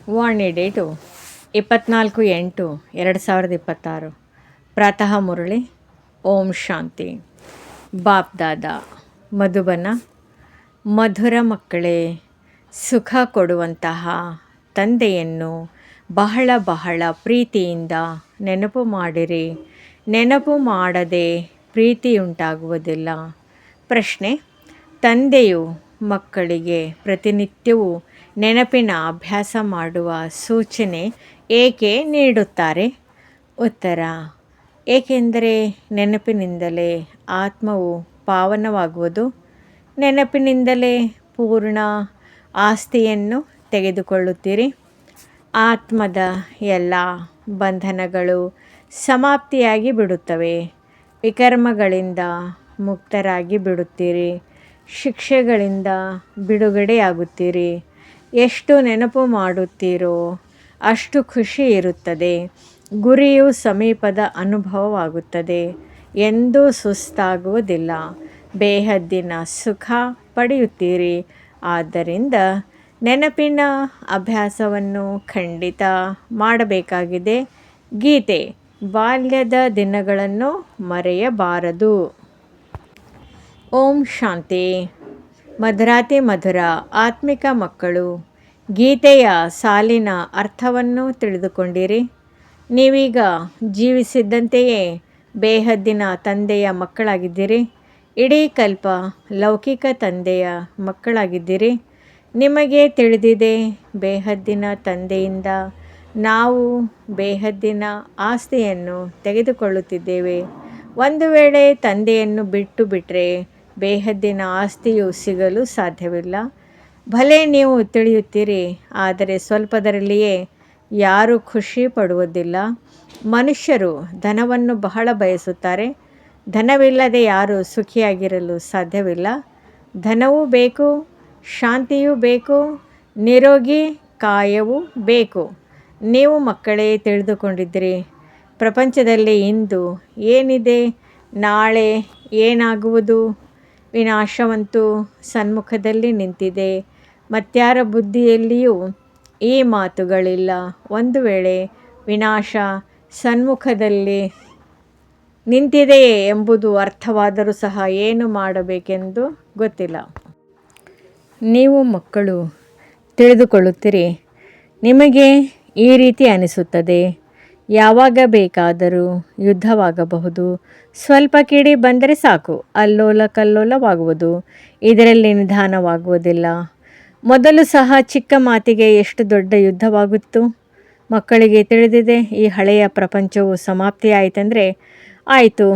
ವಾಣಿ date 24/8/2026. ಪ್ರಾತಃ ಮುರಳಿ. ಓಂ ಶಾಂತಿ. ಬಾಪ್ ದಾದಾ ಮಧುಬನ. ಮಧುರ ಮಕ್ಕಳೇ, ಸುಖ ಕೊಡುವಂತಹ ತಂದೆಯನ್ನು ಬಹಳ ಬಹಳ ಪ್ರೀತಿಯಿಂದ ನೆನಪು ಮಾಡಿರಿ. ನೆನಪು ಮಾಡದೆ ಪ್ರೀತಿಯುಂಟಾಗುವುದಿಲ್ಲ. ಪ್ರಶ್ನೆ: ತಂದೆಯು ಮಕ್ಕಳಿಗೆ ಪ್ರತಿನಿತ್ಯವೂ ನೆನಪಿನ ಅಭ್ಯಾಸ ಮಾಡುವ ಸೂಚನೆ ಏಕೆ ನೀಡುತ್ತಾರೆ? ಉತ್ತರ: ಏಕೆಂದರೆ ನೆನಪಿನಿಂದಲೇ ಆತ್ಮವು ಪಾವನವಾಗುವುದು. ನೆನಪಿನಿಂದಲೇ ಪೂರ್ಣ ಆಸ್ತಿಯನ್ನು ತೆಗೆದುಕೊಳ್ಳುತ್ತೀರಿ. ಆತ್ಮದ ಎಲ್ಲ ಬಂಧನಗಳು ಸಮಾಪ್ತಿಯಾಗಿ ಬಿಡುತ್ತವೆ. ವಿಕರ್ಮಗಳಿಂದ ಮುಕ್ತರಾಗಿ ಬಿಡುತ್ತೀರಿ. ಶಿಕ್ಷೆಗಳಿಂದ ಬಿಡುಗಡೆಯಾಗುತ್ತೀರಿ. ಎಷ್ಟು ನೆನಪು ಮಾಡುತ್ತೀರೋ ಅಷ್ಟು ಖುಷಿ ಇರುತ್ತದೆ. ಗುರಿಯು ಸಮೀಪದ ಅನುಭವವಾಗುತ್ತದೆ. ಎಂದೂ ಸುಸ್ತಾಗುವುದಿಲ್ಲ. ಬೇಹದ್ದಿನ ಸುಖ ಪಡೆಯುತ್ತೀರಿ. ಆದ್ದರಿಂದ ನೆನಪಿನ ಅಭ್ಯಾಸವನ್ನು ಖಂಡಿತ ಮಾಡಬೇಕಾಗಿದೆ. ಗೀತೆ: ಬಾಲ್ಯದ ದಿನಗಳನ್ನು ಮರೆಯಬಾರದು. ಓಂ ಶಾಂತಿ. ಮಧುರಾತಿ ಮಧುರ ಆತ್ಮಿಕ ಮಕ್ಕಳು, ಗೀತೆಯ ಸಾಲಿನ ಅರ್ಥವನ್ನು ತಿಳಿದುಕೊಂಡಿರಿ. ನೀವೀಗ ಜೀವಿಸಿದ್ದಂತೆಯೇ ಬೇಹದ್ದಿನ ತಂದೆಯ ಮಕ್ಕಳಾಗಿದ್ದೀರಿ. ಇಡೀ ಕಲ್ಪ ಲೌಕಿಕ ತಂದೆಯ ಮಕ್ಕಳಾಗಿದ್ದೀರಿ. ನಿಮಗೆ ತಿಳಿದಿದೆ, ಬೇಹದ್ದಿನ ತಂದೆಯಿಂದ ನಾವು ಬೇಹದ್ದಿನ ಆಸ್ತಿಯನ್ನು ತೆಗೆದುಕೊಳ್ಳುತ್ತಿದ್ದೇವೆ. ಒಂದು ವೇಳೆ ತಂದೆಯನ್ನು ಬಿಟ್ಟು ಬಿಟ್ಟರೆ ಬೇಹದ್ದಿನ ಆಸ್ತಿಯು ಸಿಗಲು ಸಾಧ್ಯವಿಲ್ಲ. ಭಲೆ ನೀವು ತಿಳಿಯುತ್ತೀರಿ, ಆದರೆ ಸ್ವಲ್ಪದರಲ್ಲಿಯೇ ಯಾರೂ ಖುಷಿ ಪಡುವುದಿಲ್ಲ. ಮನುಷ್ಯರು ಧನವನ್ನು ಬಹಳ ಬಯಸುತ್ತಾರೆ. ಧನವಿಲ್ಲದೆ ಯಾರೂ ಸುಖಿಯಾಗಿರಲು ಸಾಧ್ಯವಿಲ್ಲ. ಧನವೂ ಬೇಕು, ಶಾಂತಿಯೂ ಬೇಕು, ನಿರೋಗಿ ಕಾಯವೂ ಬೇಕು. ನೀವು ಮಕ್ಕಳೇ ತಿಳಿದುಕೊಂಡಿದ್ದೀರಿ, ಪ್ರಪಂಚದಲ್ಲಿ ಇಂದು ಏನಿದೆ, ನಾಳೆ ಏನಾಗುವುದು. ವಿನಾಶವಂತೂ ಸನ್ಮುಖದಲ್ಲಿ ನಿಂತಿದೆ. ಮತ್ಯಾರ ಬುದ್ಧಿಯಲ್ಲಿಯೂ ಈ ಮಾತುಗಳಿಲ್ಲ. ಒಂದು ವೇಳೆ ವಿನಾಶ ಸನ್ಮುಖದಲ್ಲಿ ನಿಂತಿದೆಯೇ ಎಂಬುದು ಅರ್ಥವಾದರೂ ಸಹ ಏನು ಮಾಡಬೇಕೆಂದು ಗೊತ್ತಿಲ್ಲ. ನೀವು ಮಕ್ಕಳು ತಿಳಿದುಕೊಳ್ಳುತ್ತೀರಿ. ನಿಮಗೆ ಈ ರೀತಿ ಅನಿಸುತ್ತದೆ, ಯಾವಾಗ ಬೇಕಾದರೂ ಯುದ್ಧವಾಗಬಹುದು. ಸ್ವಲ್ಪ ಕಿಡಿ ಬಂದರೆ ಸಾಕು, ಅಲ್ಲೋಲ ಕಲ್ಲೋಲವಾಗುವುದು. ಇದರಲ್ಲಿ ನಿಧಾನವಾಗುವುದಿಲ್ಲ. ಮೊದಲು ಸಹ ಚಿಕ್ಕ ಮಾತಿಗೆ ಎಷ್ಟು ದೊಡ್ಡ ಯುದ್ಧವಾಗುತ್ತು. ಮಕ್ಕಳಿಗೆ ತಿಳಿದಿದೆ, ಈ ಹಳೆಯ ಪ್ರಪಂಚವು ಸಮಾಪ್ತಿಯಾಯಿತೆಂದರೆ ಆಯಿತು.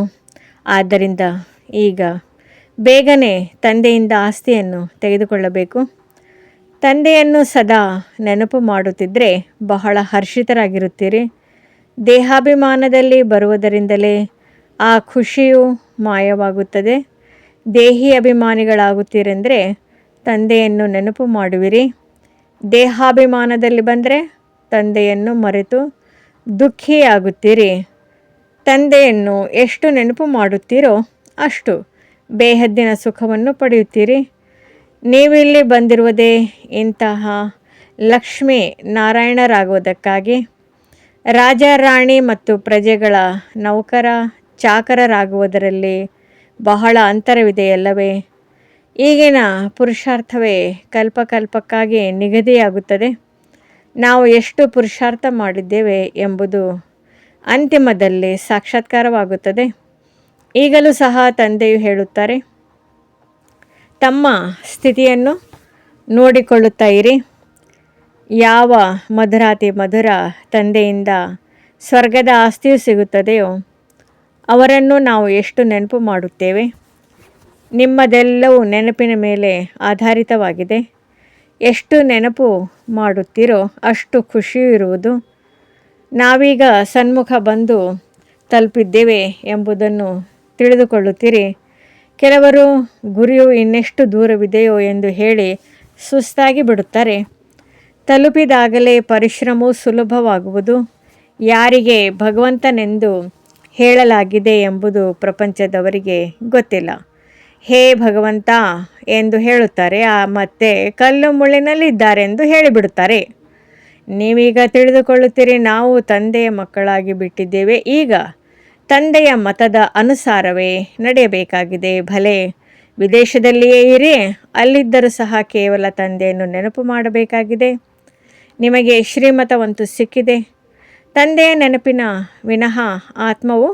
ಆದ್ದರಿಂದ ಈಗ ಬೇಗನೆ ತಂದೆಯಿಂದ ಆಸ್ತಿಯನ್ನು ತೆಗೆದುಕೊಳ್ಳಬೇಕು. ತಂದೆಯನ್ನು ಸದಾ ನೆನಪು ಮಾಡುತ್ತಿದ್ದರೆ ಬಹಳ ಹರ್ಷಿತರಾಗಿರುತ್ತೀರಿ. ದೇಹಾಭಿಮಾನದಲ್ಲಿ ಬರುವುದರಿಂದಲೇ ಆ ಖುಷಿಯು ಮಾಯವಾಗುತ್ತದೆ. ದೇಹಿ ಅಭಿಮಾನಿಗಳಾಗುತ್ತೀರೆಂದರೆ ತಂದೆಯನ್ನು ನೆನಪು ಮಾಡುವಿರಿ. ದೇಹಾಭಿಮಾನದಲ್ಲಿ ಬಂದರೆ ತಂದೆಯನ್ನು ಮರೆತು ದುಃಖಿಯಾಗುತ್ತೀರಿ. ತಂದೆಯನ್ನು ಎಷ್ಟು ನೆನಪು ಮಾಡುತ್ತೀರೋ ಅಷ್ಟು ಬೇಹದ್ದಿನ ಸುಖವನ್ನು ಪಡೆಯುತ್ತೀರಿ. ನೀವಿಲ್ಲಿ ಬಂದಿರುವುದೇ ಇಂತಹ ಲಕ್ಷ್ಮೀ ನಾರಾಯಣರಾಗುವುದಕ್ಕಾಗಿ. ರಾಜ ರಾಣಿ ಮತ್ತು ಪ್ರಜೆಗಳ ನೌಕರ ಚಾಕರರಾಗುವುದರಲ್ಲಿ ಬಹಳ ಅಂತರವಿದೆಯಲ್ಲವೇ? ಈಗಿನ ಪುರುಷಾರ್ಥವೇ ಕಲ್ಪಕಲ್ಪಕ್ಕಾಗಿ ನಿಗದಿಯಾಗುತ್ತದೆ. ನಾವು ಎಷ್ಟು ಪುರುಷಾರ್ಥ ಮಾಡಿದ್ದೇವೆ ಎಂಬುದು ಅಂತಿಮದಲ್ಲಿ ಸಾಕ್ಷಾತ್ಕಾರವಾಗುತ್ತದೆ. ಈಗಲೂ ಸಹ ತಂದೆಯು ಹೇಳುತ್ತಾರೆ, ತಮ್ಮ ಸ್ಥಿತಿಯನ್ನು ನೋಡಿಕೊಳ್ಳುತ್ತಾ ಇರಿ. ಯಾವ ಮಧುರಾತಿ ಮಧುರ ತಂದೆಯಿಂದ ಸ್ವರ್ಗದ ಆಸ್ತಿಯು ಸಿಗುತ್ತದೆಯೋ ಅವರನ್ನು ನಾವು ಎಷ್ಟು ನೆನಪು ಮಾಡುತ್ತೇವೆ. ನಿಮ್ಮದೆಲ್ಲವೂ ನೆನಪಿನ ಮೇಲೆ ಆಧಾರಿತವಾಗಿದೆ. ಎಷ್ಟು ನೆನಪು ಮಾಡುತ್ತೀರೋ ಅಷ್ಟು ಖುಷಿಯೂ ಇರುವುದು. ನಾವೀಗ ಸನ್ಮುಖ ಬಂದು ತಲುಪಿದ್ದೇವೆ ಎಂಬುದನ್ನು ತಿಳಿದುಕೊಳ್ಳುತ್ತೀರಿ. ಕೆಲವರು ಗುರಿಯು ಇನ್ನೆಷ್ಟು ದೂರವಿದೆಯೋ ಎಂದು ಹೇಳಿ ಸುಸ್ತಾಗಿ ಬಿಡುತ್ತಾರೆ. ತಲುಪಿದಾಗಲೇ ಪರಿಶ್ರಮವು ಸುಲಭವಾಗುವುದು. ಯಾರಿಗೆ ಭಗವಂತನೆಂದು ಹೇಳಲಾಗಿದೆ ಎಂಬುದು ಪ್ರಪಂಚದವರಿಗೆ ಗೊತ್ತಿಲ್ಲ. ಹೇ ಭಗವಂತ ಎಂದು ಹೇಳುತ್ತಾರೆ, ಮತ್ತೆ ಕಲ್ಲು ಮುಳ್ಳಿನಲ್ಲಿದ್ದಾರೆಂದು ಹೇಳಿಬಿಡುತ್ತಾರೆ. ನೀವೀಗ ತಿಳಿದುಕೊಳ್ಳುತ್ತೀರಿ, ನಾವು ತಂದೆಯ ಮಕ್ಕಳಾಗಿ ಬಿಟ್ಟಿದ್ದೇವೆ. ಈಗ ತಂದೆಯ ಮತದ ಅನುಸಾರವೇ ನಡೆಯಬೇಕಾಗಿದೆ. ಭಲೆ ವಿದೇಶದಲ್ಲಿಯೇ ಇರಿ, ಅಲ್ಲಿದ್ದರೂ ಸಹ ಕೇವಲ ತಂದೆಯನ್ನು ನೆನಪು ಮಾಡಬೇಕಾಗಿದೆ. ನಿಮಗೆ ಶ್ರೀಮತವಂತೂ ಸಿಕ್ಕಿದೆ. ತಂದೆಯ ನೆನಪಿನ ವಿನಃ ಆತ್ಮವು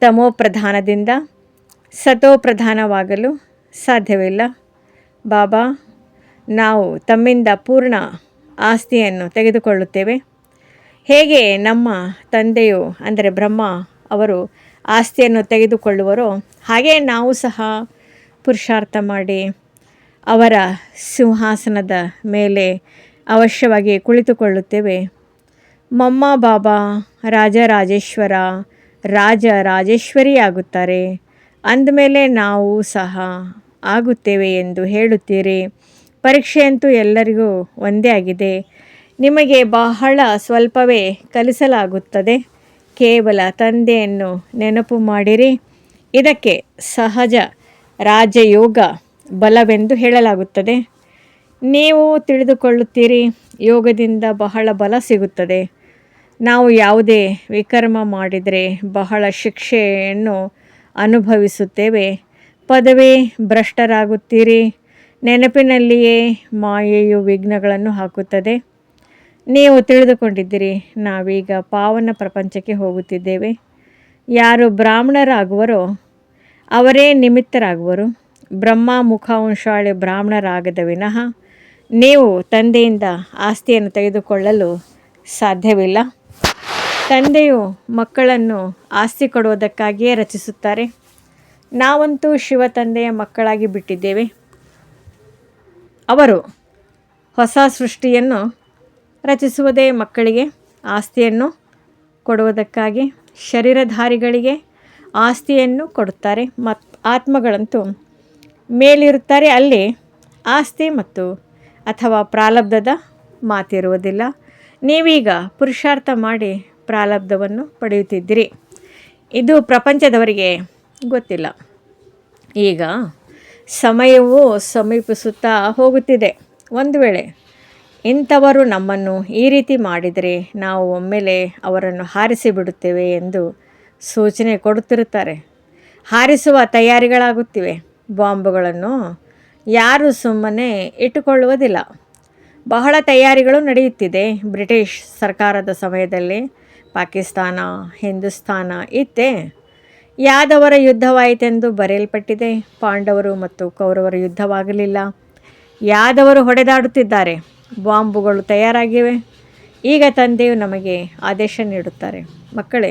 ತಮೋಪ್ರಧಾನದಿಂದ ಸತೋಪ್ರಧಾನವಾಗಲು ಸಾಧ್ಯವಿಲ್ಲ. ಬಾಬಾ, ನಾವು ತಮ್ಮಿಂದ ಪೂರ್ಣ ಆಸ್ತಿಯನ್ನು ತೆಗೆದುಕೊಳ್ಳುತ್ತೇವೆ. ಹೇಗೆ ನಮ್ಮ ತಂದೆಯು ಅಂದರೆ ಬ್ರಹ್ಮ ಅವರು ಆಸ್ತಿಯನ್ನು ತೆಗೆದುಕೊಳ್ಳುವರೋ ಹಾಗೆ ನಾವು ಸಹ ಪುರುಷಾರ್ಥ ಮಾಡಿ ಅವರ ಸಿಂಹಾಸನದ ಮೇಲೆ ಅವಶ್ಯವಾಗಿ ಕುಳಿತುಕೊಳ್ಳುತ್ತೇವೆ. ಮಮ್ಮ ಬಾಬಾ ರಾಜರಾಜೇಶ್ವರ ರಾಜರಾಜೇಶ್ವರಿಯಾಗುತ್ತಾರೆ. ಅಂದಮೇಲೆ ನಾವು ಸಹ ಆಗುತ್ತೇವೆ ಎಂದು ಹೇಳುತ್ತೀರಿ. ಪರೀಕ್ಷೆಯಂತೂ ಎಲ್ಲರಿಗೂ ಒಂದೇ ಆಗಿದೆ. ನಿಮಗೆ ಬಹಳ ಸ್ವಲ್ಪವೇ ಕಲಿಸಲಾಗುತ್ತದೆ. ಕೇವಲ ತಂದೆಯನ್ನು ನೆನಪು ಮಾಡಿರಿ. ಇದಕ್ಕೆ ಸಹಜ ರಾಜಯೋಗ ಬಲವೆಂದು ಹೇಳಲಾಗುತ್ತದೆ. ನೀವು ತಿಳಿದುಕೊಳ್ಳುತ್ತೀರಿ, ಯೋಗದಿಂದ ಬಹಳ ಬಲ ಸಿಗುತ್ತದೆ. ನಾವು ಯಾವುದೇ ವಿಕರ್ಮ ಮಾಡಿದರೆ ಬಹಳ ಶಿಕ್ಷೆಯನ್ನು ಅನುಭವಿಸುತ್ತೇವೆ. ಪದವಿ ಭ್ರಷ್ಟರಾಗುತ್ತೀರಿ. ನೆನಪಿನಲ್ಲಿಯೇ ಮಾಯೆಯು ವಿಘ್ನಗಳನ್ನು ಹಾಕುತ್ತದೆ. ನೀವು ತಿಳಿದುಕೊಂಡಿದ್ದೀರಿ, ನಾವೀಗ ಪಾವನ ಪ್ರಪಂಚಕ್ಕೆ ಹೋಗುತ್ತಿದ್ದೇವೆ. ಯಾರು ಬ್ರಾಹ್ಮಣರಾಗುವರೋ ಅವರೇ ನಿಮಿತ್ತರಾಗುವರು. ಬ್ರಹ್ಮ ಮುಖವಂಶಾಳಿ ಬ್ರಾಹ್ಮಣರಾಗದ ವಿನಃ ನೀವು ತಂದೆಯಿಂದ ಆಸ್ತಿಯನ್ನು ತೆಗೆದುಕೊಳ್ಳಲು ಸಾಧ್ಯವಿಲ್ಲ. ತಂದೆಯು ಮಕ್ಕಳನ್ನು ಆಸ್ತಿ ಕೊಡುವುದಕ್ಕಾಗಿಯೇ ರಚಿಸುತ್ತಾರೆ. ನಾವಂತೂ ಶಿವ ತಂದೆಯ ಮಕ್ಕಳಾಗಿ ಬಿಟ್ಟಿದ್ದೇವೆ. ಅವರು ಹೊಸ ಸೃಷ್ಟಿಯನ್ನು ರಚಿಸುವುದೇ ಮಕ್ಕಳಿಗೆ ಆಸ್ತಿಯನ್ನು ಕೊಡುವುದಕ್ಕಾಗಿ. ಶರೀರಧಾರಿಗಳಿಗೆ ಆಸ್ತಿಯನ್ನು ಕೊಡುತ್ತಾರೆ. ಆತ್ಮಗಳಂತೂ ಮೇಲಿರುತ್ತಾರೆ. ಅಲ್ಲಿ ಆಸ್ತಿ ಮತ್ತು ಅಥವಾ ಪ್ರಾರಬ್ಧದ ಮಾತಿರುವುದಿಲ್ಲ. ನೀವೀಗ ಪುರುಷಾರ್ಥ ಮಾಡಿ ಪ್ರಾರಬ್ಧವನ್ನು ಪಡೆಯುತ್ತಿದ್ದೀರಿ. ಇದು ಪ್ರಪಂಚದವರಿಗೆ ಗೊತ್ತಿಲ್ಲ. ಈಗ ಸಮಯವು ಸಮೀಪಿಸುತ್ತಾ ಹೋಗುತ್ತಿದೆ. ಒಂದು ವೇಳೆ ಇಂಥವರು ನಮ್ಮನ್ನು ಈ ರೀತಿ ಮಾಡಿದರೆ ನಾವು ಒಮ್ಮೆಲೆ ಅವರನ್ನು ಹಾರಿಸಿ ಬಿಡುತ್ತೇವೆ ಎಂದು ಸೂಚನೆ ಕೊಡುತ್ತಿರುತ್ತಾರೆ. ಹಾರಿಸುವ ತಯಾರಿಗಳಾಗುತ್ತಿವೆ. ಬಾಂಬುಗಳನ್ನು ಯಾರೂ ಸುಮ್ಮನೆ ಇಟ್ಟುಕೊಳ್ಳುವುದಿಲ್ಲ. ಬಹಳ ತಯಾರಿಗಳು ನಡೆಯುತ್ತಿದೆ. ಬ್ರಿಟಿಷ್ ಸರ್ಕಾರದ ಸಮಯದಲ್ಲಿ ಪಾಕಿಸ್ತಾನ, ಹಿಂದೂಸ್ತಾನ ಇತ್ತೆ. ಯಾದವರ ಯುದ್ಧವಾಯಿತೆಂದು ಬರೆಯಲ್ಪಟ್ಟಿದೆ. ಪಾಂಡವರು ಮತ್ತು ಕೌರವರ ಯುದ್ಧವಾಗಲಿಲ್ಲ. ಯಾದವರು ಹೊಡೆದಾಡುತ್ತಿದ್ದಾರೆ. ಬಾಂಬುಗಳು ತಯಾರಾಗಿವೆ. ಈಗ ತಂದೆಯು ನಮಗೆ ಆದೇಶ ನೀಡುತ್ತಾರೆ, ಮಕ್ಕಳೇ,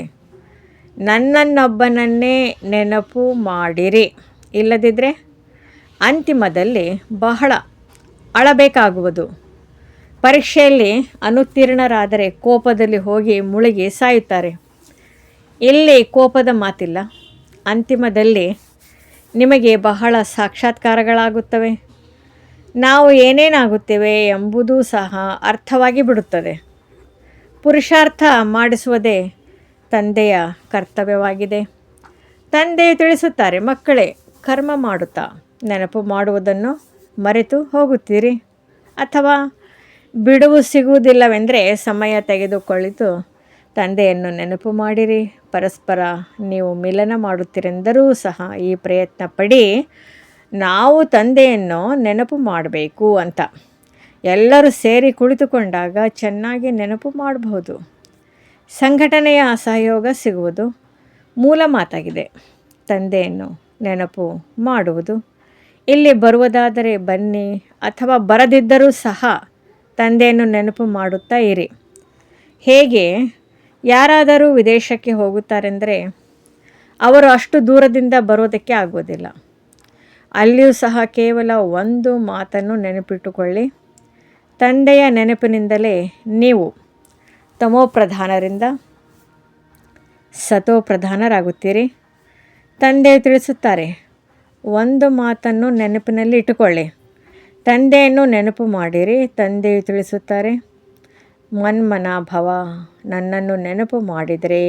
ನನ್ನನ್ನೊಬ್ಬನನ್ನೇ ನೆನಪು ಮಾಡಿರಿ. ಇಲ್ಲದಿದ್ದರೆ ಅಂತಿಮದಲ್ಲಿ ಬಹಳ ಅಳಬೇಕಾಗುವುದು. ಪರೀಕ್ಷೆಯಲ್ಲಿ ಅನುತ್ತೀರ್ಣರಾದರೆ ಕೋಪದಲ್ಲಿ ಹೋಗಿ ಮುಳುಗಿ ಸಾಯುತ್ತಾರೆ. ಇಲ್ಲಿ ಕೋಪದ ಮಾತಿಲ್ಲ. ಅಂತಿಮದಲ್ಲಿ ನಿಮಗೆ ಬಹಳ ಸಾಕ್ಷಾತ್ಕಾರಗಳಾಗುತ್ತವೆ. ನಾವು ಏನೇನಾಗುತ್ತೇವೆ ಎಂಬುದೂ ಸಹ ಅರ್ಥವಾಗಿ ಬಿಡುತ್ತದೆ. ಪುರುಷಾರ್ಥ ಮಾಡಿಸುವುದೇ ತಂದೆಯ ಕರ್ತವ್ಯವಾಗಿದೆ. ತಂದೆಯು ತಿಳಿಸುತ್ತಾರೆ, ಮಕ್ಕಳೇ, ಕರ್ಮ ಮಾಡುತ್ತಾ ನೆನಪು ಮಾಡುವುದನ್ನು ಮರೆತು ಹೋಗುತ್ತೀರಿ. ಅಥವಾ ಬಿಡುವು ಸಿಗುವುದಿಲ್ಲವೆಂದರೆ ಸಮಯ ತೆಗೆದುಕೊಳ್ಳಿತು ತಂದೆಯನ್ನು ನೆನಪು ಮಾಡಿರಿ. ಪರಸ್ಪರ ನೀವು ಮಿಲನ ಮಾಡುತ್ತೀರೆಂದರೂ ಸಹ ಈ ಪ್ರಯತ್ನ ಪಡಿ, ನಾವು ತಂದೆಯನ್ನು ನೆನಪು ಮಾಡಬೇಕು ಅಂತ. ಎಲ್ಲರೂ ಸೇರಿ ಕುಳಿತುಕೊಂಡಾಗ ಚೆನ್ನಾಗಿ ನೆನಪು ಮಾಡಬಹುದು. ಸಂಘಟನೆಯ ಸಹಯೋಗ ಸಿಗುವುದು ಮೂಲ ಮಾತಾಗಿದೆ. ತಂದೆಯನ್ನು ನೆನಪು ಮಾಡುವುದು. ಇಲ್ಲಿ ಬರುವುದಾದರೆ ಬನ್ನಿ, ಅಥವಾ ಬರದಿದ್ದರೂ ಸಹ ತಂದೆಯನ್ನು ನೆನಪು ಮಾಡುತ್ತಾ ಇರಿ. ಹೇಗೆ ಯಾರಾದರೂ ವಿದೇಶಕ್ಕೆ ಹೋಗುತ್ತಾರೆಂದರೆ ಅವರು ಅಷ್ಟು ದೂರದಿಂದ ಬರೋದಕ್ಕೆ ಆಗೋದಿಲ್ಲ. ಅಲ್ಲಿಯೂ ಸಹ ಕೇವಲ ಒಂದು ಮಾತನ್ನು ನೆನಪಿಟ್ಟುಕೊಳ್ಳಿ, ತಂದೆಯ ನೆನಪಿನಿಂದಲೇ ನೀವು ತಮೋಪ್ರಧಾನರಿಂದ ಸತೋಪ್ರಧಾನರಾಗುತ್ತೀರಿ. ತಂದೆಯು ತಿಳಿಸುತ್ತಾರೆ, ಒಂದು ಮಾತನ್ನು ನೆನಪಿನಲ್ಲಿ ಇಟ್ಟುಕೊಳ್ಳಿ, ತಂದೆಯನ್ನು ನೆನಪು ಮಾಡಿರಿ. ತಂದೆಯು ತಿಳಿಸುತ್ತಾರೆ, ಮನ್ಮನಾಭವ, ನನ್ನನ್ನು ನೆನಪು ಮಾಡಿದರೆ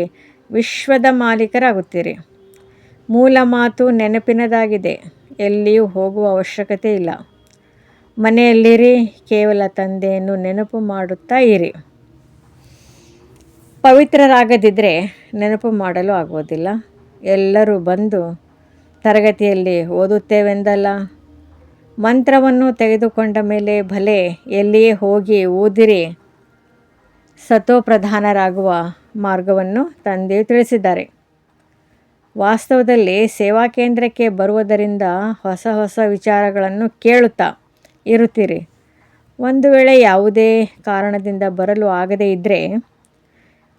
ವಿಶ್ವದ ಮಾಲೀಕರಾಗುತ್ತೀರಿ. ಮೂಲ ಮಾತು ನೆನಪಿನದಾಗಿದೆ. ಎಲ್ಲಿಯೂ ಹೋಗುವ ಅವಶ್ಯಕತೆ ಇಲ್ಲ. ಮನೆಯಲ್ಲಿರಿ, ಕೇವಲ ತಂದೆಯನ್ನು ನೆನಪು ಮಾಡುತ್ತಾ ಇರಿ. ಪವಿತ್ರರಾಗದಿದ್ದರೆ ನೆನಪು ಮಾಡಲು ಆಗುವುದಿಲ್ಲ. ಎಲ್ಲರೂ ಬಂದು ತರಗತಿಯಲ್ಲಿ ಓದುತ್ತೇವೆಂದಲ್ಲ, ಮಂತ್ರವನ್ನು ತೆಗೆದುಕೊಂಡ ಮೇಲೆ ಭಲೆ ಎಲ್ಲಿಯೇ ಹೋಗಿ ಓದಿರಿ, ಸತೋಪ್ರಧಾನರಾಗುವ ಮಾರ್ಗವನ್ನು ತಂದೆಯು ತಿಳಿಸಿದ್ದಾರೆ. ವಾಸ್ತವದಲ್ಲಿ ಸೇವಾ ಕೇಂದ್ರಕ್ಕೆ ಬರುವುದರಿಂದ ಹೊಸ ಹೊಸ ವಿಚಾರಗಳನ್ನು ಕೇಳುತ್ತಾ ಇರುತ್ತೀರಿ. ಒಂದು ವೇಳೆ ಯಾವುದೇ ಕಾರಣದಿಂದ ಬರಲು ಆಗದೇ ಇದ್ದರೆ,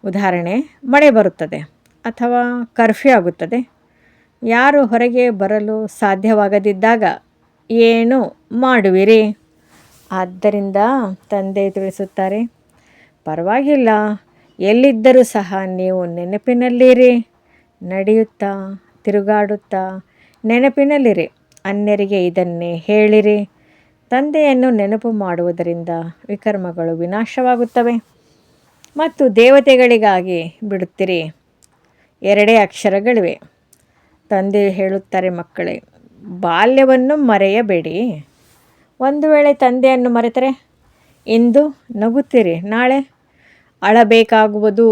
ಉದಾಹರಣೆ ಮಳೆ ಬರುತ್ತದೆ ಅಥವಾ ಕರ್ಫ್ಯೂ ಆಗುತ್ತದೆ, ಯಾರು ಹೊರಗೆ ಬರಲು ಸಾಧ್ಯವಾಗದಿದ್ದಾಗ ಏನು ಮಾಡುವಿರಿ? ಆದ್ದರಿಂದ ತಂದೆ ತಿಳಿಸುತ್ತಾರೆ, ಪರವಾಗಿಲ್ಲ, ಎಲ್ಲಿದ್ದರೂ ಸಹ ನೀವು ನೆನಪಿನಲ್ಲಿರಿ. ನಡೆಯುತ್ತಾ ತಿರುಗಾಡುತ್ತಾ ನೆನಪಿನಲ್ಲಿರಿ. ಅನ್ಯರಿಗೆ ಇದನ್ನೇ ಹೇಳಿರಿ. ತಂದೆಯನ್ನು ನೆನಪು ಮಾಡುವುದರಿಂದ ವಿಕರ್ಮಗಳು ವಿನಾಶವಾಗುತ್ತವೆ ಮತ್ತು ದೇವತೆಗಳಿಗಾಗಿ ಬಿಡುತ್ತೀರಿ. ಎರಡೇ ಅಕ್ಷರಗಳಿವೆ. ತಂದೆಯು ಹೇಳುತ್ತಾರೆ, ಮಕ್ಕಳೇ, ಬಾಲ್ಯವನ್ನು ಮರೆಯಬೇಡಿ. ಒಂದು ವೇಳೆ ತಂದೆಯನ್ನು ಮರೆತರೆ ಇಂದು ನಗುತ್ತೀರಿ, ನಾಳೆ ಅಳಬೇಕಾಗುವುದು.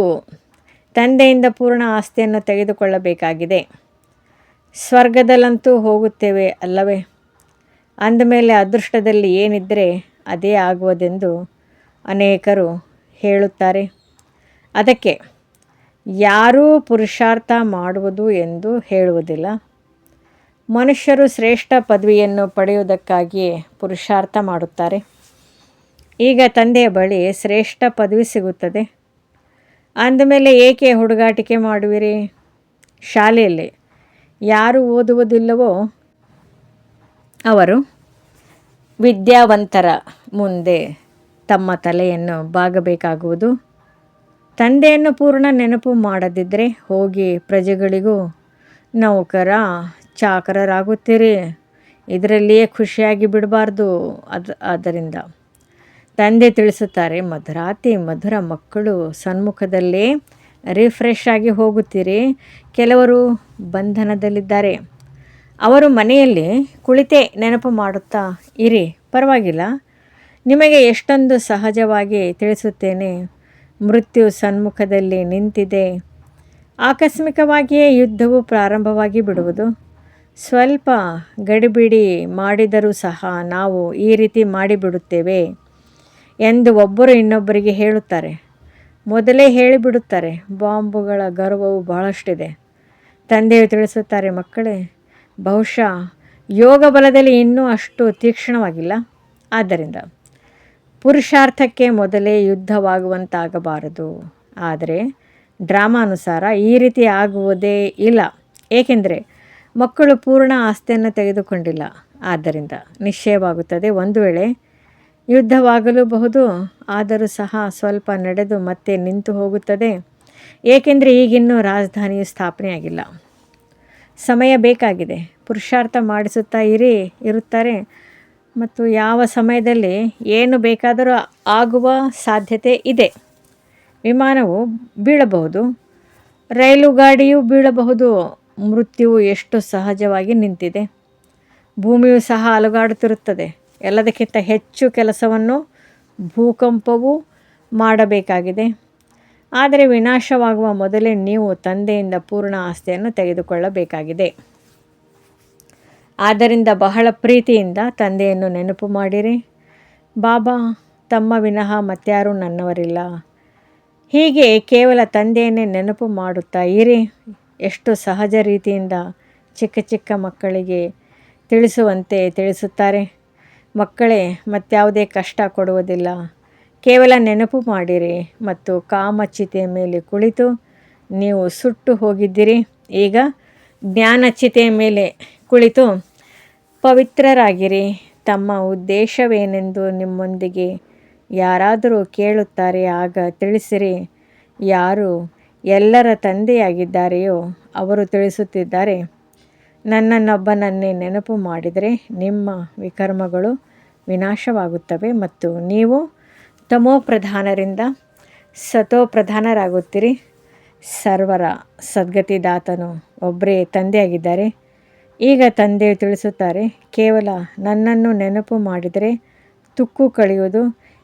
ತಂದೆಯಿಂದ ಪೂರ್ಣ ಆಸ್ತಿಯನ್ನು ತೆಗೆದುಕೊಳ್ಳಬೇಕಾಗಿದೆ. ಸ್ವರ್ಗದಲ್ಲಂತೂ ಹೋಗುತ್ತೇವೆ ಅಲ್ಲವೇ? ಅಂದಮೇಲೆ ಅದೃಷ್ಟದಲ್ಲಿ ಏನಿದ್ದರೆ ಅದೇ ಆಗುವುದೆಂದು ಅನೇಕರು ಹೇಳುತ್ತಾರೆ. ಅದಕ್ಕೆ ಯಾರೂ ಪುರುಷಾರ್ಥ ಮಾಡುವುದು ಎಂದು ಹೇಳುವುದಿಲ್ಲ. ಮನುಷ್ಯರು ಶ್ರೇಷ್ಠ ಪದವಿಯನ್ನು ಪಡೆಯುವುದಕ್ಕಾಗಿಯೇ ಪುರುಷಾರ್ಥ ಮಾಡುತ್ತಾರೆ. ಈಗ ತಂದೆಯ ಬಳಿ ಶ್ರೇಷ್ಠ ಪದವಿ ಸಿಗುತ್ತದೆ. ಅಂದಮೇಲೆ ಏಕೆ ಹುಡುಗಾಟಿಕೆ ಮಾಡುವಿರಿ? ಶಾಲೆಯಲ್ಲಿ ಯಾರು ಓದುವುದಿಲ್ಲವೋ ಅವರು ವಿದ್ಯಾವಂತರ ಮುಂದೆ ತಮ್ಮ ತಲೆಯನ್ನು ಬಾಗಬೇಕಾಗುವುದು. ತಂದೆಯನ್ನು ಪೂರ್ಣ ನೆನಪು ಮಾಡದಿದ್ದರೆ ಹೋಗಿ ಪ್ರಜೆಗಳಿಗೂ ನೌಕರ ಚಾಕರರಾಗುತ್ತೀರಿ. ಇದರಲ್ಲಿಯೇ ಖುಷಿಯಾಗಿ ಬಿಡಬಾರ್ದು. ಆದ್ದರಿಂದ ತಂದೆ ತಿಳಿಸುತ್ತಾರೆ, ಮಧುರಾತಿ ಮಧುರ ಮಕ್ಕಳು ಸನ್ಮುಖದಲ್ಲೇ ರಿಫ್ರೆಶ್ ಆಗಿ ಹೋಗುತ್ತೀರಿ. ಕೆಲವರು ಬಂಧನದಲ್ಲಿದ್ದಾರೆ. ಅವರು ಮನೆಯಲ್ಲಿ ಕುಳಿತೇ ನೆನಪು ಮಾಡುತ್ತಾ ಇರಿ, ಪರವಾಗಿಲ್ಲ. ನಿಮಗೆ ಎಷ್ಟೊಂದು ಸಹಜವಾಗಿ ತಿಳಿಸುತ್ತೇನೆ. ಮೃತ್ಯು ಸನ್ಮುಖದಲ್ಲಿ ನಿಂತಿದೆ. ಆಕಸ್ಮಿಕವಾಗಿಯೇ ಯುದ್ಧವು ಪ್ರಾರಂಭವಾಗಿ ಬಿಡುವುದು. ಸ್ವಲ್ಪ ಗಡಿಬಿಡಿ ಮಾಡಿದರೂ ಸಹ ನಾವು ಈ ರೀತಿ ಮಾಡಿಬಿಡುತ್ತೇವೆ ಎಂದು ಒಬ್ಬರು ಇನ್ನೊಬ್ಬರಿಗೆ ಹೇಳುತ್ತಾರೆ. ಮೊದಲೇ ಹೇಳಿಬಿಡುತ್ತಾರೆ. ಬಾಂಬುಗಳ ಗರ್ವವು ಬಹಳಷ್ಟಿದೆ. ತಂದೆಯು ತಿಳಿಸುತ್ತಾರೆ, ಮಕ್ಕಳೇ, ಬಹುಶಃ ಯೋಗ ಬಲದಲ್ಲಿ ಇನ್ನೂ ಅಷ್ಟು ತೀಕ್ಷ್ಣವಾಗಿಲ್ಲ. ಆದ್ದರಿಂದ ಪುರುಷಾರ್ಥಕ್ಕೆ ಮೊದಲೇ ಯುದ್ಧವಾಗುವಂತಾಗಬಾರದು. ಆದರೆ ಡ್ರಾಮಾನುಸಾರ ಈ ರೀತಿ ಆಗುವುದೇ ಇಲ್ಲ. ಏಕೆಂದರೆ ಮಕ್ಕಳು ಪೂರ್ಣ ಆಸ್ತಿಯನ್ನು ತೆಗೆದುಕೊಂಡಿಲ್ಲ. ಆದ್ದರಿಂದ ನಿಶ್ಚಯವಾಗುತ್ತದೆ, ಒಂದು ವೇಳೆ ಯುದ್ಧವಾಗಲೂಬಹುದು. ಆದರೂ ಸಹ ಸ್ವಲ್ಪ ನಡೆದು ಮತ್ತೆ ನಿಂತು ಹೋಗುತ್ತದೆ. ಏಕೆಂದರೆ ಈಗಿನ್ನೂ ರಾಜಧಾನಿಯು ಸ್ಥಾಪನೆಯಾಗಿಲ್ಲ. ಸಮಯ ಬೇಕಾಗಿದೆ. ಪುರುಷಾರ್ಥ ಮಾಡಿಸುತ್ತಾ ಇರುತ್ತಾರೆ ಮತ್ತು ಯಾವ ಸಮಯದಲ್ಲಿ ಏನು ಬೇಕಾದರೂ ಆಗುವ ಸಾಧ್ಯತೆ ಇದೆ. ವಿಮಾನವು ಬೀಳಬಹುದು, ರೈಲು ಗಾಡಿಯೂ ಬೀಳಬಹುದು. ಮೃತ್ಯುವು ಎಷ್ಟು ಸಹಜವಾಗಿ ನಿಂತಿದೆ. ಭೂಮಿಯು ಸಹ ಅಲುಗಾಡುತ್ತಿರುತ್ತದೆ. ಎಲ್ಲದಕ್ಕಿಂತ ಹೆಚ್ಚು ಕೆಲಸವನ್ನು ಭೂಕಂಪವು ಮಾಡಬೇಕಾಗಿದೆ. ಆದರೆ ವಿನಾಶವಾಗುವ ಮೊದಲೇ ನೀವು ತಂದೆಯಿಂದ ಪೂರ್ಣ ಆಸ್ತಿಯನ್ನು ತೆಗೆದುಕೊಳ್ಳಬೇಕಾಗಿದೆ. ಆದ್ದರಿಂದ ಬಹಳ ಪ್ರೀತಿಯಿಂದ ತಂದೆಯನ್ನು ನೆನಪು ಮಾಡಿರಿ. ಬಾಬಾ ತಮ್ಮ ವಿನಃ ಮತ್ಯಾರೂ ನನ್ನವರಿಲ್ಲ. ಹೀಗೆ ಕೇವಲ ತಂದೆಯನ್ನೇ ನೆನಪು ಮಾಡುತ್ತಾ ಇರಿ. ಎಷ್ಟು ಸಹಜ ರೀತಿಯಿಂದ ಚಿಕ್ಕ ಚಿಕ್ಕ ಮಕ್ಕಳಿಗೆ ತಿಳಿಸುವಂತೆ ತಿಳಿಸುತ್ತಾರೆ. ಮಕ್ಕಳೇ, ಮತ್ಯಾವುದೇ ಕಷ್ಟ ಕೊಡುವುದಿಲ್ಲ. ಕೇವಲ ನೆನಪು ಮಾಡಿರಿ ಮತ್ತು ಕಾಮಚಿತೆಯ ಮೇಲೆ ಕುಳಿತು ನೀವು ಸುಟ್ಟು ಹೋಗಿದ್ದಿರಿ. ಈಗ ಜ್ಞಾನಚಿತೆಯ ಮೇಲೆ ಕುಳಿತು ಪವಿತ್ರರಾಗಿರಿ. ತಮ್ಮ ಉದ್ದೇಶವೇನೆಂದು ನಿಮ್ಮೊಂದಿಗೆ ಯಾರಾದರೂ ಕೇಳುತ್ತಾರೆ, ಆಗ ತಿಳಿಸಿರಿ. ಯಾರು ಎಲ್ಲರ ತಂದೆಯಾಗಿದ್ದಾರೆಯೋ ಅವರು ತಿಳಿಸುತ್ತಿದ್ದಾರೆ, ನನ್ನನ್ನೊಬ್ಬನನ್ನೇ ನೆನಪು ಮಾಡಿದರೆ ನಿಮ್ಮ ವಿಕರ್ಮಗಳು ವಿನಾಶವಾಗುತ್ತವೆ ಮತ್ತು ನೀವು ತಮೋಪ್ರಧಾನರಿಂದ ಸತೋಪ್ರಧಾನರಾಗುತ್ತೀರಿ. ಸರ್ವರ ಸದ್ಗತಿದಾತನು ಒಬ್ಬರೇ ತಂದೆಯಾಗಿದ್ದಾರೆ. ಈಗ ತಂದೆಯು ತಿಳಿಸುತ್ತಾರೆ, ಕೇವಲ ನನ್ನನ್ನು ನೆನಪು ಮಾಡಿದರೆ ತುಕ್ಕು ಕಳೆಯುವುದು.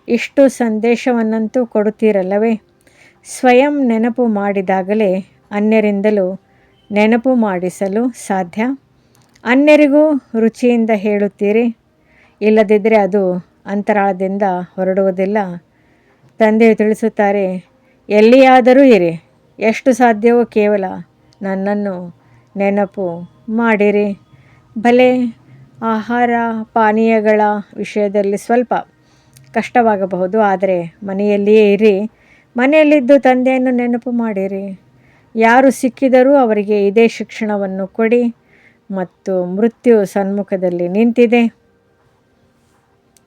ಇಷ್ಟು ಸಂದೇಶವನ್ನಂತೂ ಕೊಡುತ್ತೀರಲ್ಲವೇ? ಸ್ವಯಂ ನೆನಪು ಮಾಡಿದಾಗಲೇ ಅನ್ಯರಿಂದಲೂ ನೆನಪು ಮಾಡಿಸಲು ಸಾಧ್ಯ. ಅನ್ಯರಿಗೂ ರುಚಿಯಿಂದ ಹೇಳುತ್ತೀರಿ, ಇಲ್ಲದಿದ್ದರೆ ಅದು ಅಂತರಾಳದಿಂದ ಹೊರಡುವುದಿಲ್ಲ. ತಂದೆಯು ತಿಳಿಸುತ್ತಾರೆ, ಎಲ್ಲಿಯಾದರೂ ಇರಿ, ಎಷ್ಟು ಸಾಧ್ಯವೋ ಕೇವಲ ನನ್ನನ್ನು ನೆನಪು ಮಾಡಿರಿ. ಭಲೆ ಆಹಾರ ಪಾನೀಯಗಳ ವಿಷಯದಲ್ಲಿ ಸ್ವಲ್ಪ ಕಷ್ಟವಾಗಬಹುದು, ಆದರೆ ಮನೆಯಲ್ಲಿಯೇ ಇರಿ. ಮನೆಯಲ್ಲಿದ್ದು ತಂದೆಯನ್ನು ನೆನಪು ಮಾಡಿರಿ. ಯಾರು ಸಿಕ್ಕಿದರೂ ಅವರಿಗೆ ಇದೇ ಶಿಕ್ಷಣವನ್ನು ಕೊಡಿ. ಮತ್ತು ಮೃತ್ಯು ಸನ್ಮುಖದಲ್ಲಿ ನಿಂತಿದೆ.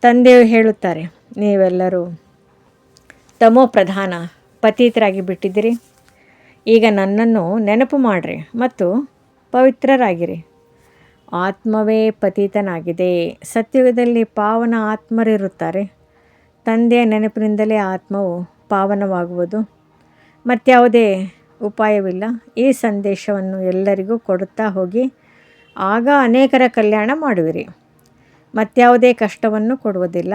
ತಂದೆಯು ಹೇಳುತ್ತಾರೆ, ನೀವೆಲ್ಲರೂ ತಮೋ ಪ್ರಧಾನ ಪತೀತರಾಗಿ ಬಿಟ್ಟಿದ್ದೀರಿ. ಈಗ ನನ್ನನ್ನು ನೆನಪು ಮಾಡಿರಿ ಮತ್ತು ಪವಿತ್ರರಾಗಿರಿ. ಆತ್ಮವೇ ಪತೀತನಾಗಿದೆ. ಸತ್ಯುಗದಲ್ಲಿ ಪಾವನ ಆತ್ಮರಿರುತ್ತಾರೆ. ತಂದೆಯ ನೆನಪಿನಿಂದಲೇ ಆತ್ಮವು ಪಾವನವಾಗುವುದು. ಮತ್ಯಾವುದೇ ಉಪಾಯವಿಲ್ಲ. ಈ ಸಂದೇಶವನ್ನು ಎಲ್ಲರಿಗೂ ಕೊಡುತ್ತಾ ಹೋಗಿ, ಆಗ ಅನೇಕರ ಕಲ್ಯಾಣ ಮಾಡುವಿರಿ. ಮತ್ಯಾವುದೇ ಕಷ್ಟವನ್ನು ಕೊಡುವುದಿಲ್ಲ.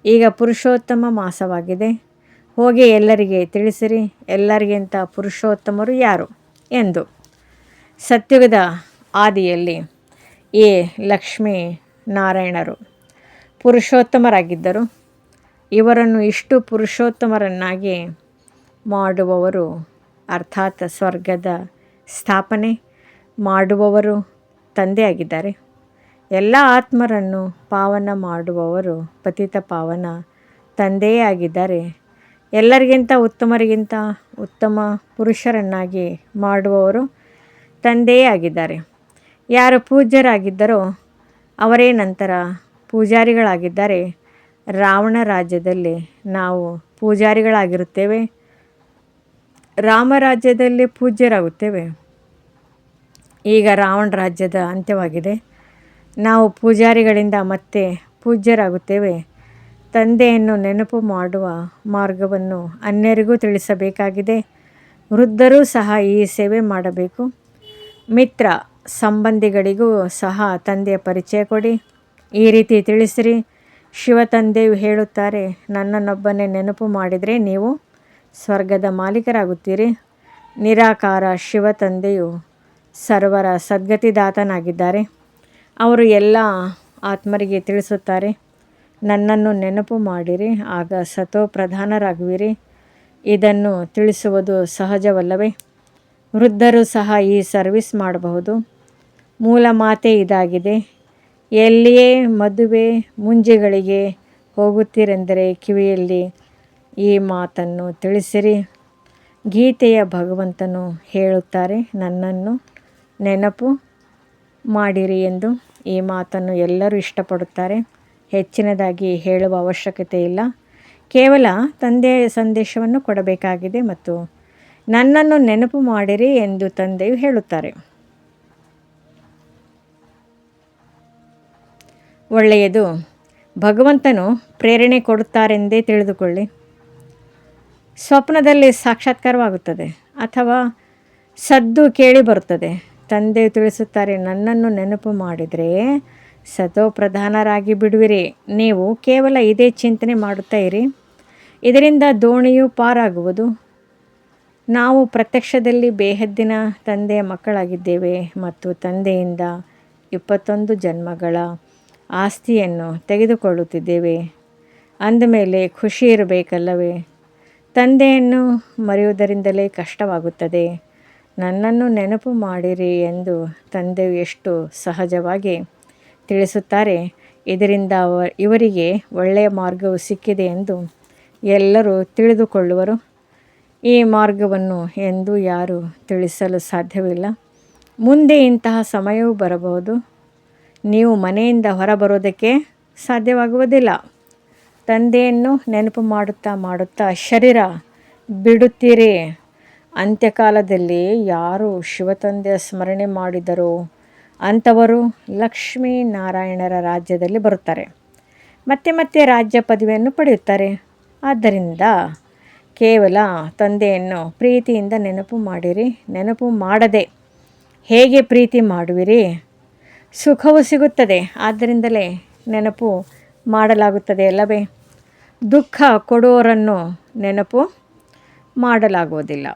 ಈಗ ಪುರುಷೋತ್ತಮ ಮಾಸವಾಗಿದೆ. ಹೋಗಿ ಎಲ್ಲರಿಗೆ ತಿಳಿಸಿರಿ, ಎಲ್ಲರಿಗಿಂತ ಪುರುಷೋತ್ತಮರು ಯಾರು ಎಂದು. ಸತ್ಯುಗದ ಆದಿಯಲ್ಲಿ ಈ ಲಕ್ಷ್ಮೀ ನಾರಾಯಣರು ಪುರುಷೋತ್ತಮರಾಗಿದ್ದರು. ಇವರನ್ನು ಇಷ್ಟು ಪುರುಷೋತ್ತಮರನ್ನಾಗಿ ಮಾಡುವವರು, ಅರ್ಥಾತ್ ಸ್ವರ್ಗದ ಸ್ಥಾಪನೆ ಮಾಡುವವರು ತಂದೆಯಾಗಿದ್ದಾರೆ. ಎಲ್ಲ ಆತ್ಮರನ್ನು ಪಾವನ ಮಾಡುವವರು ಪತಿತ ಪಾವನ ತಂದೆಯೇ ಆಗಿದ್ದಾರೆ. ಎಲ್ಲರಿಗಿಂತ ಉತ್ತಮರಿಗಿಂತ ಉತ್ತಮ ಪುರುಷರನ್ನಾಗಿ ಮಾಡುವವರು ತಂದೆಯೇ ಆಗಿದ್ದಾರೆ. ಯಾರು ಪೂಜ್ಯರಾಗಿದ್ದರೋ ಅವರೇ ನಂತರ ಪೂಜಾರಿಗಳಾಗಿದ್ದಾರೆ. ರಾವಣ ರಾಜ್ಯದಲ್ಲಿ ನಾವು ಪೂಜಾರಿಗಳಾಗಿರುತ್ತೇವೆ, ರಾಮರಾಜ್ಯದಲ್ಲಿ ಪೂಜ್ಯರಾಗುತ್ತೇವೆ. ಈಗ ರಾವಣ ರಾಜ್ಯದ ಅಂತ್ಯವಾಗಿದೆ. ನಾವು ಪೂಜಾರಿಗಳಿಂದ ಮತ್ತೆ ಪೂಜ್ಯರಾಗುತ್ತೇವೆ. ತಂದೆಯನ್ನು ನೆನಪು ಮಾಡುವ ಮಾರ್ಗವನ್ನು ಅನ್ಯರಿಗೂ ತಿಳಿಸಬೇಕಾಗಿದೆ. ವೃದ್ಧರೂ ಸಹ ಈ ಸೇವೆ ಮಾಡಬೇಕು. ಮಿತ್ರ ಸಂಬಂಧಿಗಳಿಗೂ ಸಹ ತಂದೆಯ ಪರಿಚಯ ಕೊಡಿ. ಈ ರೀತಿ ತಿಳಿಸಿರಿ. ಶಿವ ತಂದೆಯು ಹೇಳುತ್ತಾರೆ, ನನ್ನನ್ನೊಬ್ಬನೇ ನೆನಪು ಮಾಡಿದರೆ ನೀವು ಸ್ವರ್ಗದ ಮಾಲೀಕರಾಗುತ್ತೀರಿ. ನಿರಾಕಾರ ಶಿವ ತಂದೆಯು ಸರ್ವರ ಸದ್ಗತಿದಾತನಾಗಿದ್ದಾರೆ. ಅವರು ಎಲ್ಲ ಆತ್ಮರಿಗೆ ತಿಳಿಸುತ್ತಾರೆ, ನನ್ನನ್ನು ನೆನಪು ಮಾಡಿರಿ, ಆಗ ಸತೋ ಪ್ರಧಾನರಾಗುವಿರಿ. ಇದನ್ನು ತಿಳಿಸುವುದು ಸಹಜವಲ್ಲವೇ? ವೃದ್ಧರು ಸಹ ಈ ಸರ್ವಿಸ್ ಮಾಡಬಹುದು. ಮೂಲ ಮಾತೇ ಇದಾಗಿದೆ. ಎಲ್ಲಿಯೇ ಮದುವೆ ಮುಂಜಿಗಳಿಗೆ ಹೋಗುತ್ತೀರೆಂದರೆ ಕಿವಿಯಲ್ಲಿ ಈ ಮಾತನ್ನು ತಿಳಿಸಿರಿ. ಗೀತೆಯ ಭಗವಂತನು ಹೇಳುತ್ತಾರೆ, ನನ್ನನ್ನು ನೆನಪು ಮಾಡಿರಿ ಎಂದು. ಈ ಮಾತನ್ನು ಎಲ್ಲರೂ ಇಷ್ಟಪಡುತ್ತಾರೆ. ಹೆಚ್ಚಿನದಾಗಿ ಹೇಳುವ ಅವಶ್ಯಕತೆ ಇಲ್ಲ. ಕೇವಲ ತಂದೆಯ ಸಂದೇಶವನ್ನು ಕೊಡಬೇಕಾಗಿದೆ ಮತ್ತು ನನ್ನನ್ನು ನೆನಪು ಮಾಡಿರಿ ಎಂದು ತಂದೆಯು ಹೇಳುತ್ತಾರೆ. ಒಳ್ಳೆಯದು. ಭಗವಂತನು ಪ್ರೇರಣೆ ಕೊಡುತ್ತಾರೆಂದೇ ತಿಳಿದುಕೊಳ್ಳಿ. ಸ್ವಪ್ನದಲ್ಲಿ ಸಾಕ್ಷಾತ್ಕಾರವಾಗುತ್ತದೆ ಅಥವಾ ಸದ್ದು ಕೇಳಿ ಬರುತ್ತದೆ. ತಂದೆಯು ತಿಳಿಸುತ್ತಾರೆ, ನನ್ನನ್ನು ನೆನಪು ಮಾಡಿದರೆ ಸತೋ ಪ್ರಧಾನರಾಗಿ ಬಿಡುವಿರಿ. ನೀವು ಕೇವಲ ಇದೇ ಚಿಂತನೆ ಮಾಡುತ್ತಾ ಇರಿ. ಇದರಿಂದ ದೋಣಿಯು ಪಾರಾಗುವುದು. ನಾವು ಪ್ರತ್ಯಕ್ಷದಲ್ಲಿ ಬೇಹದ್ದಿನ ತಂದೆಯ ಮಕ್ಕಳಾಗಿದ್ದೇವೆ ಮತ್ತು ತಂದೆಯಿಂದ 21 ಜನ್ಮಗಳ ಆಸ್ತಿಯನ್ನು ತೆಗೆದುಕೊಳ್ಳುತ್ತಿದ್ದೇವೆ. ಅಂದಮೇಲೆ ಖುಷಿ ಇರಬೇಕಲ್ಲವೇ? ತಂದೆಯನ್ನು ಮರೆಯುವುದರಿಂದಲೇ ಕಷ್ಟವಾಗುತ್ತದೆ. ನನ್ನನ್ನು ನೆನಪು ಮಾಡಿರಿ ಎಂದು ತಂದೆಯು ಎಷ್ಟು ಸಹಜವಾಗಿ ತಿಳಿಸುತ್ತಾರೆ. ಇದರಿಂದ ಇವರಿಗೆ ಒಳ್ಳೆಯ ಮಾರ್ಗವು ಸಿಕ್ಕಿದೆ ಎಂದು ಎಲ್ಲರೂ ತಿಳಿದುಕೊಳ್ಳುವರು. ಈ ಮಾರ್ಗವನ್ನು ಎಂದೂ ಯಾರೂ ತಿಳಿಸಲು ಸಾಧ್ಯವಿಲ್ಲ. ಮುಂದೆ ಇಂತಹ ಸಮಯವೂ ಬರಬಹುದು. ನೀವು ಮನೆಯಿಂದ ಹೊರಬರೋದಕ್ಕೆ ಸಾಧ್ಯವಾಗುವುದಿಲ್ಲ. ತಂದೆಯನ್ನು ನೆನಪು ಮಾಡುತ್ತಾ ಮಾಡುತ್ತಾ ಶರೀರ ಬಿಡುತ್ತೀರಿ. ಅಂತ್ಯಕಾಲದಲ್ಲಿ ಯಾರು ಶಿವತಂದೆಯ ಸ್ಮರಣೆ ಮಾಡಿದರೋ ಅಂಥವರು ಲಕ್ಷ್ಮೀ ನಾರಾಯಣರ ರಾಜ್ಯದಲ್ಲಿ ಬರುತ್ತಾರೆ. ಮತ್ತೆ ಮತ್ತೆ ರಾಜ್ಯ ಪದವಿಯನ್ನು ಪಡೆಯುತ್ತಾರೆ. ಆದ್ದರಿಂದ ಕೇವಲ ತಂದೆಯನ್ನು ಪ್ರೀತಿಯಿಂದ ನೆನಪು ಮಾಡಿರಿ. ನೆನಪು ಮಾಡದೆ ಹೇಗೆ ಪ್ರೀತಿ ಮಾಡುವಿರಿ? ಸುಖವು ಸಿಗುತ್ತದೆ, ಆದ್ದರಿಂದಲೇ ನೆನಪು ಮಾಡಲಾಗುತ್ತದೆ ಅಲ್ಲವೇ? ದುಃಖ ಕೊಡುವವರನ್ನು ನೆನಪು ಮಾಡಲಾಗುವುದಿಲ್ಲ.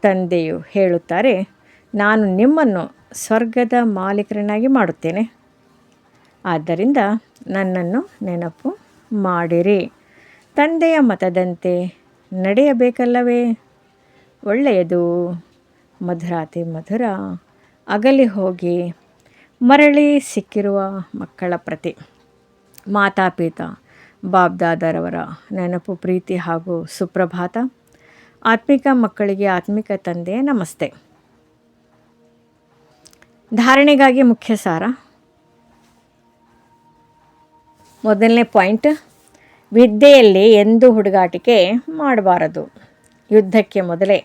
ತಂದೆಯು ಹೇಳುತ್ತಾರೆ, ನಾನು ನಿಮ್ಮನ್ನು ಸ್ವರ್ಗದ ಮಾಲೀಕರನ್ನಾಗಿ ಮಾಡುತ್ತೇನೆ. ಆದ್ದರಿಂದ ನನ್ನನ್ನು ನೆನಪು ಮಾಡಿರಿ. ತಂದೆಯ ಮತದಂತೆ ನಡೆಯಬೇಕಲ್ಲವೇ? ಒಳ್ಳೆಯದು, ಮಧುರಾತಿ ಮಧುರ, ಅಗಲಿ ಹೋಗಿ ಮರಳಿ ಸಿಕ್ಕಿರುವ ಮಕ್ಕಳ ಪ್ರತಿ ಮಾತಾಪಿತಾ ಬಾಬ್ದಾದರವರ ನೆನಪು, ಪ್ರೀತಿ ಹಾಗೂ ಸುಪ್ರಭಾತ. ಆತ್ಮಿಕ ಮಕ್ಕಳಿಗೆ ಆತ್ಮಿಕ ತಂದೆಯ ನಮಸ್ತೆ. ಧಾರಣೆಗಾಗಿ ಮುಖ್ಯ ಸಾರ. ಮೊದಲನೇ ಪಾಯಿಂಟ್, ವಿದ್ಯೆಯಲ್ಲಿ ಎಂದೂ ಹುಡುಗಾಟಿಕೆ ಮಾಡಬಾರದು. ಯುದ್ಧಕ್ಕೆ ಮೊದಲೇ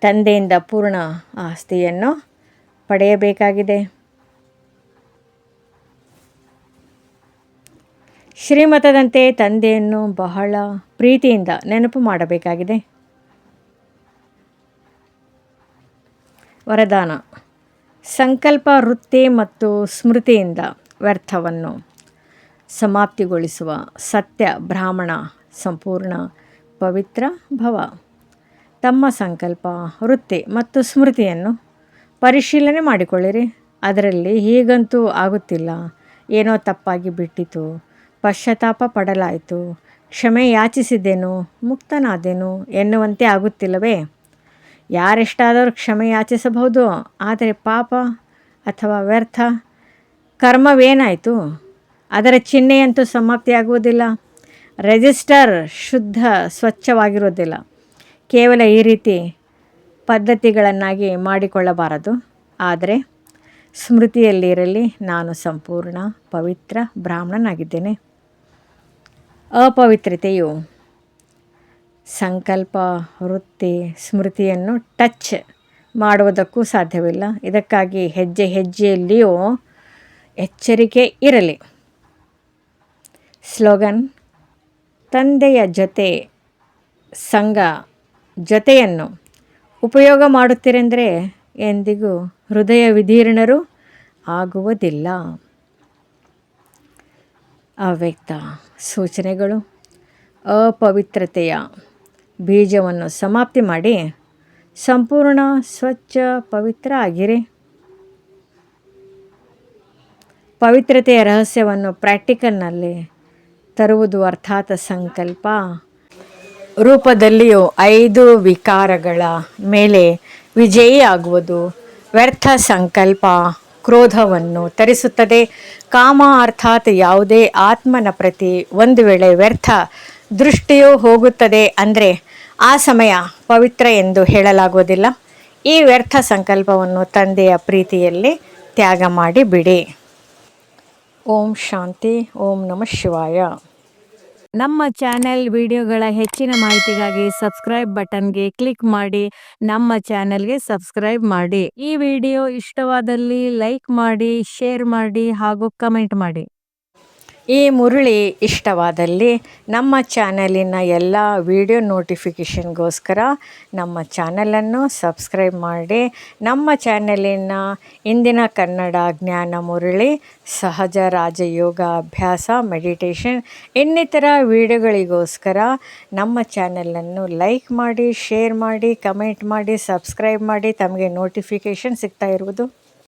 ತಂದೆಯಿಂದ ಪೂರ್ಣ ಆಸ್ತಿಯನ್ನು ಪಡೆಯಬೇಕಾಗಿದೆ. ಶ್ರೀಮತದಂತೆ ತಂದೆಯನ್ನು ಬಹಳ ಪ್ರೀತಿಯಿಂದ ನೆನಪು ಮಾಡಬೇಕಾಗಿದೆ. ವರದಾನ: ಸಂಕಲ್ಪ, ವೃತ್ತಿ ಮತ್ತು ಸ್ಮೃತಿಯಿಂದ ವ್ಯರ್ಥವನ್ನು ಸಮಾಪ್ತಿಗೊಳಿಸುವ ಸತ್ಯ ಬ್ರಾಹ್ಮಣ ಸಂಪೂರ್ಣ ಪವಿತ್ರ ಭವ. ತಮ್ಮ ಸಂಕಲ್ಪ, ವೃತ್ತಿ ಮತ್ತು ಸ್ಮೃತಿಯನ್ನು ಪರಿಶೀಲನೆ ಮಾಡಿಕೊಳ್ಳಿರಿ. ಅದರಲ್ಲಿ ಹೀಗಂತೂ ಆಗುತ್ತಿಲ್ಲ, ಏನೋ ತಪ್ಪಾಗಿ ಬಿಟ್ಟಿತು, ಪಶ್ಚಾತ್ತಾಪ ಪಡಲಾಯಿತು, ಕ್ಷಮೆ ಯಾಚಿಸಿದ್ದೇನು, ಮುಕ್ತನಾದೆನು ಎನ್ನುವಂತೆ ಆಗುತ್ತಿಲ್ಲವೇ? ಯಾರೆಷ್ಟಾದರೂ ಕ್ಷಮೆ ಯಾಚಿಸಬಹುದು, ಆದರೆ ಪಾಪ ಅಥವಾ ವ್ಯರ್ಥ ಕರ್ಮವೇನಾಯಿತು? ಅದರ ಚಿಹ್ನೆಯಂತೂ ಸಮಾಪ್ತಿಯಾಗುವುದಿಲ್ಲ. ರಿಜಿಸ್ಟರ್ ಶುದ್ಧ ಸ್ವಚ್ಛವಾಗಿರುವುದಿಲ್ಲ. ಕೇವಲ ಈ ರೀತಿ ಪದ್ಧತಿಗಳನ್ನಾಗಿ ಮಾಡಿಕೊಳ್ಳಬಾರದು. ಆದರೆ ಸ್ಮೃತಿಯಲ್ಲಿರಲಿ, ನಾನು ಸಂಪೂರ್ಣ ಪವಿತ್ರ ಬ್ರಾಹ್ಮಣನಾಗಿದ್ದೇನೆ. ಅಪವಿತ್ರತೆಯು ಸಂಕಲ್ಪ, ವೃತ್ತಿ, ಸ್ಮೃತಿಯನ್ನು ಟಚ್ ಮಾಡುವುದಕ್ಕೂ ಸಾಧ್ಯವಿಲ್ಲ. ಇದಕ್ಕಾಗಿ ಹೆಜ್ಜೆ ಹೆಜ್ಜೆಯಲ್ಲಿಯೂ ಎಚ್ಚರಿಕೆ ಇರಲಿ. ಸ್ಲೋಗನ್: ತಂದೆಯ ಜೊತೆಯನ್ನು ಉಪಯೋಗ ಮಾಡುತ್ತೀರೆಂದರೆ ಎಂದಿಗೂ ಹೃದಯ ವಿದೀರ್ಣರು ಆಗುವುದಿಲ್ಲ. ಅವ್ಯಕ್ತ ಸೂಚನೆಗಳು: ಅಪವಿತ್ರತೆಯ ಬೀಜವನ್ನು ಸಮಾಪ್ತಿ ಮಾಡಿ ಸಂಪೂರ್ಣ ಸ್ವಚ್ಛ ಪವಿತ್ರ ಆಗಿರಿ. ಪವಿತ್ರತೆಯ ರಹಸ್ಯವನ್ನು ಪ್ರಾಕ್ಟಿಕಲ್ನಲ್ಲಿ ತರುವುದು, ಅರ್ಥಾತ್ ಸಂಕಲ್ಪ ರೂಪದಲ್ಲಿಯೂ 5 ವಿಕಾರಗಳ ಮೇಲೆ ವಿಜಯಿಯಾಗುವುದು. ವ್ಯರ್ಥ ಸಂಕಲ್ಪ ಕ್ರೋಧವನ್ನು ತರಿಸುತ್ತದೆ. ಕಾಮ ಅರ್ಥಾತ್ ಯಾವುದೇ ಆತ್ಮನ ಪ್ರತಿ ಒಂದು ವೇಳೆ ವ್ಯರ್ಥ ದೃಷ್ಟಿಯು ಹೋಗುತ್ತದೆ ಅಂದರೆ ಆ ಸಮಯ ಪವಿತ್ರ ಎಂದು ಹೇಳಲಾಗುವುದಿಲ್ಲ. ಈ ವ್ಯರ್ಥ ಸಂಕಲ್ಪವನ್ನು ತಂದೆಯ ಪ್ರೀತಿಯಲ್ಲಿ ತ್ಯಾಗ ಮಾಡಿ ಬಿಡಿ. ಓಂ ಶಾಂತಿ. ಓಂ ನಮಃ ಶಿವಾಯ. ನಮ್ಮ ಚಾನೆಲ್ ವಿಡಿಯೋಗಳ ಹೆಚ್ಚಿನ ಮಾಹಿತಿಗಾಗಿ ಸಬ್ಸ್ಕ್ರೈಬ್ ಬಟನ್ಗೆ ಕ್ಲಿಕ್ ಮಾಡಿ ನಮ್ಮ ಚಾನೆಲ್ಗೆ ಸಬ್ಸ್ಕ್ರೈಬ್ ಮಾಡಿ. ಈ ವಿಡಿಯೋ ಇಷ್ಟವಾದಲ್ಲಿ ಲೈಕ್ ಮಾಡಿ, ಶೇರ್ ಮಾಡಿ ಹಾಗೂ ಕಮೆಂಟ್ ಮಾಡಿ. ಈ ಮುರಳಿ ಇಷ್ಟವಾದಲ್ಲಿ ನಮ್ಮ ಚಾನಲಿನ ಎಲ್ಲ ವಿಡಿಯೋ ನೋಟಿಫಿಕೇಷನ್ಗೋಸ್ಕರ ನಮ್ಮ ಚಾನಲನ್ನು ಸಬ್ಸ್ಕ್ರೈಬ್ ಮಾಡಿ. ನಮ್ಮ ಚಾನಲಿನ ಇಂದಿನ ಕನ್ನಡ ಜ್ಞಾನ ಮುರಳಿ, ಸಹಜ ರಾಜಯೋಗ ಅಭ್ಯಾಸ, ಮೆಡಿಟೇಷನ್ ಇನ್ನಿತರ ವಿಡಿಯೋಗಳಿಗೋಸ್ಕರ ನಮ್ಮ ಚಾನಲನ್ನು ಲೈಕ್ ಮಾಡಿ, ಶೇರ್ ಮಾಡಿ, ಕಮೆಂಟ್ ಮಾಡಿ, ಸಬ್ಸ್ಕ್ರೈಬ್ ಮಾಡಿ. ತಮಗೆ ನೋಟಿಫಿಕೇಷನ್ ಸಿಗ್ತಾ ಇರುವುದು